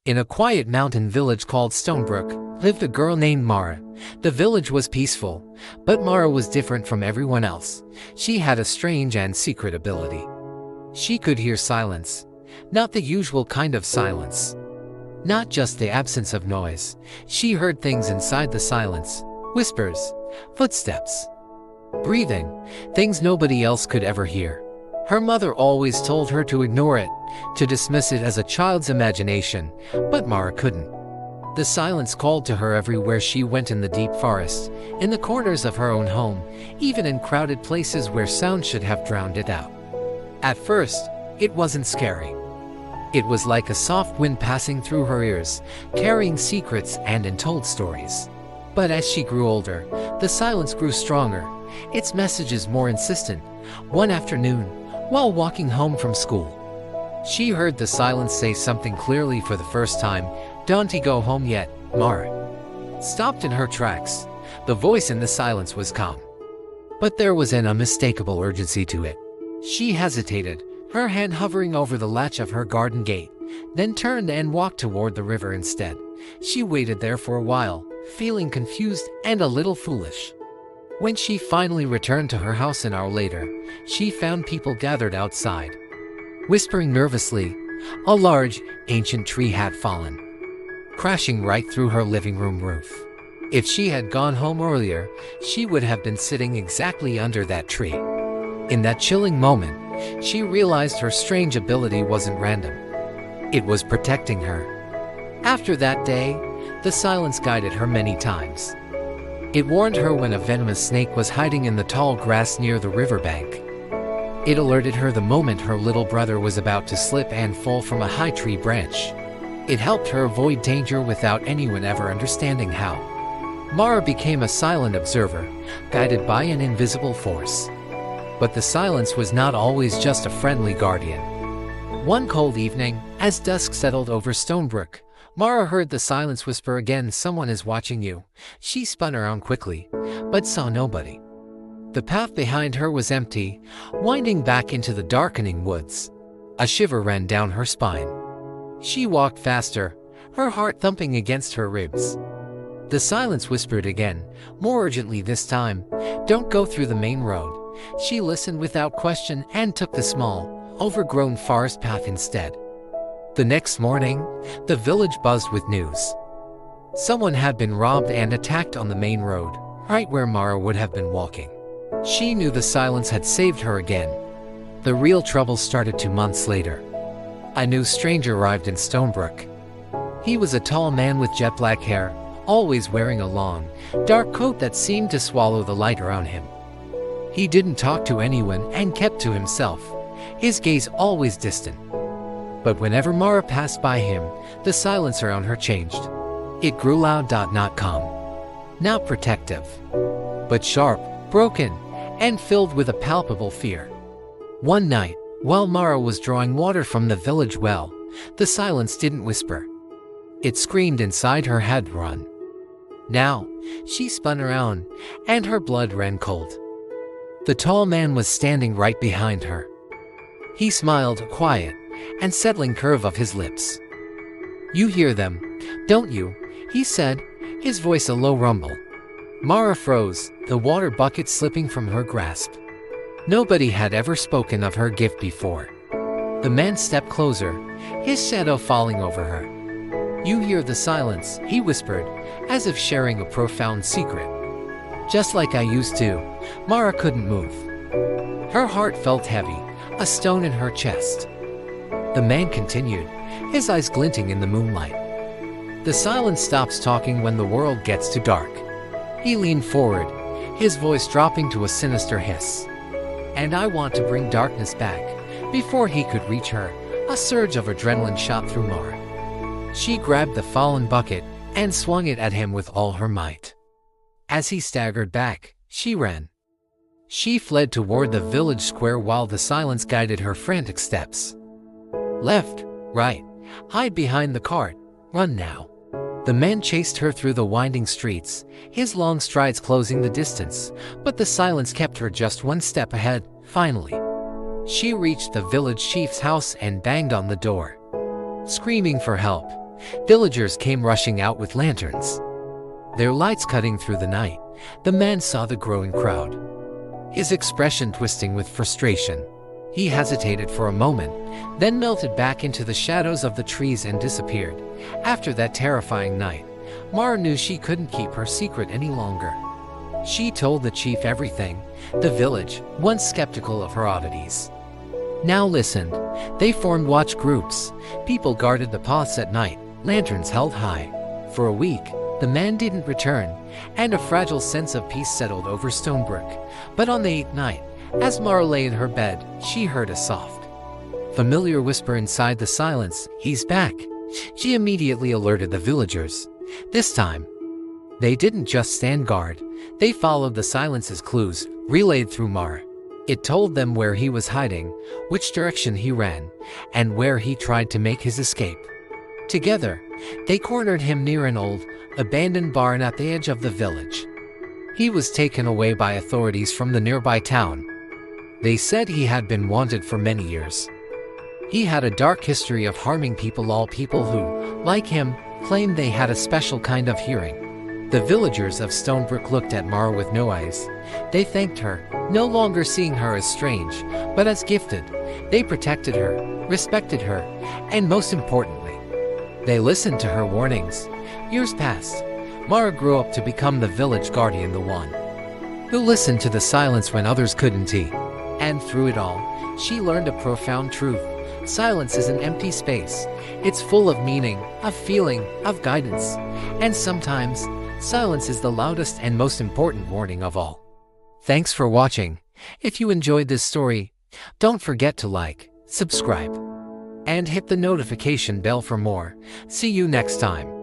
In a quiet mountain village called Stonebrook lived a girl named Mara. The village was peaceful, but Mara was different from everyone else. She had a strange and secret ability. She could hear silence, not the usual kind of silence. Not just the absence of noise. She heard things inside the silence. Whispers, footsteps, breathing, things nobody else could ever hear. Her mother always told her to ignore it, to dismiss it as a child's imagination, but Mara couldn't. The silence called to her everywhere she went, in the deep forest, in the corners of her own home, even in crowded places where sound should have drowned it out. At first, it wasn't scary. It was like a soft wind passing through her ears, carrying secrets and untold stories. But as she grew older, the silence grew stronger, its messages more insistent. One afternoon, while walking home from school, she heard the silence say something clearly for the first time. "Don't you go home yet, Mara?" Stopped in her tracks. The voice in the silence was calm, but there was an unmistakable urgency to it. She hesitated, her hand hovering over the latch of her garden gate, then turned and walked toward the river instead. She waited there for a while, feeling confused and a little foolish. When she finally returned to her house an hour later, she found people gathered outside, whispering nervously. A large, ancient tree had fallen, crashing right through her living room roof. If she had gone home earlier, she would have been sitting exactly under that tree. In that chilling moment, she realized her strange ability wasn't random. It was protecting her. After that day, the silence guided her many times. It warned her when a venomous snake was hiding in the tall grass near the riverbank. It alerted her the moment her little brother was about to slip and fall from a high tree branch. It helped her avoid danger without anyone ever understanding how. Mara became a silent observer, guided by an invisible force. But the silence was not always just a friendly guardian. One cold evening, as dusk settled over Stonebrook, Mara heard the silence whisper again, "Someone is watching you." She spun around quickly, but saw nobody. The path behind her was empty, winding back into the darkening woods. A shiver ran down her spine. She walked faster, her heart thumping against her ribs. The silence whispered again, more urgently this time, "Don't go through the main road." She listened without question and took the small, overgrown forest path instead. The next morning, the village buzzed with news. Someone had been robbed and attacked on the main road, right where Mara would have been walking. She knew the silence had saved her again. The real trouble started 2 months later. A new stranger arrived in Stonebrook. He was a tall man with jet black hair, always wearing a long, dark coat that seemed to swallow the light around him. He didn't talk to anyone and kept to himself, his gaze always distant. But whenever Mara passed by him, the silence around her changed. It grew loud, not calm, not protective, but sharp, broken, and filled with a palpable fear. One night, while Mara was drawing water from the village well, the silence didn't whisper. It screamed inside her head, "Run!" Now, she spun around, and her blood ran cold. The tall man was standing right behind her. He smiled, a quiet and settling curve of his lips. "You hear them, don't you?" he said, his voice a low rumble. Mara froze, the water bucket slipping from her grasp. Nobody had ever spoken of her gift before. The man stepped closer, his shadow falling over her. "You hear the silence," he whispered, as if sharing a profound secret. "Just like I used to." Mara couldn't move. Her heart felt heavy, a stone in her chest. The man continued, his eyes glinting in the moonlight. "The silence stops talking when the world gets too dark." He leaned forward, his voice dropping to a sinister hiss. "And I want to bring darkness back." Before he could reach her, a surge of adrenaline shot through Mara. She grabbed the fallen bucket and swung it at him with all her might. As he staggered back, she ran. She fled toward the village square while the silence guided her frantic steps. Left, right, hide behind the cart, run now. The man chased her through the winding streets, his long strides closing the distance, but the silence kept her just one step ahead. Finally, she reached the village chief's house and banged on the door. Screaming for help, villagers came rushing out with lanterns, their lights cutting through the night. The man saw the growing crowd, his expression twisting with frustration. He hesitated for a moment, then melted back into the shadows of the trees and disappeared. After that terrifying night, Mara knew she couldn't keep her secret any longer. She told the chief everything. The village, once skeptical of her oddities, now listened. They formed watch groups. People guarded the paths at night, lanterns held high. For a week, the man didn't return, and a fragile sense of peace settled over Stonebrook. But on the 8th night, as Mara lay in her bed, she heard a soft, familiar whisper inside the silence. "He's back." She immediately alerted the villagers. This time, they didn't just stand guard. They followed the silence's clues, relayed through Mara. It told them where he was hiding, which direction he ran, and where he tried to make his escape. Together, they cornered him near an old, abandoned barn at the edge of the village. He was taken away by authorities from the nearby town. They said he had been wanted for many years. He had a dark history of harming people. All people who, like him, claimed they had a special kind of hearing. The villagers of Stonebrook looked at Mara with no eyes. They thanked her, no longer seeing her as strange, but as gifted. They protected her, respected her, and most importantly, they listened to her warnings. Years passed. Mara grew up to become the village guardian, the one who listened to the silence when others couldn't. And through it all, she learned a profound truth. Silence is an empty space. It's full of meaning, of feeling, of guidance. And sometimes, silence is the loudest and most important warning of all. Thanks for watching. If you enjoyed this story, don't forget to like, subscribe, and hit the notification bell for more. See you next time.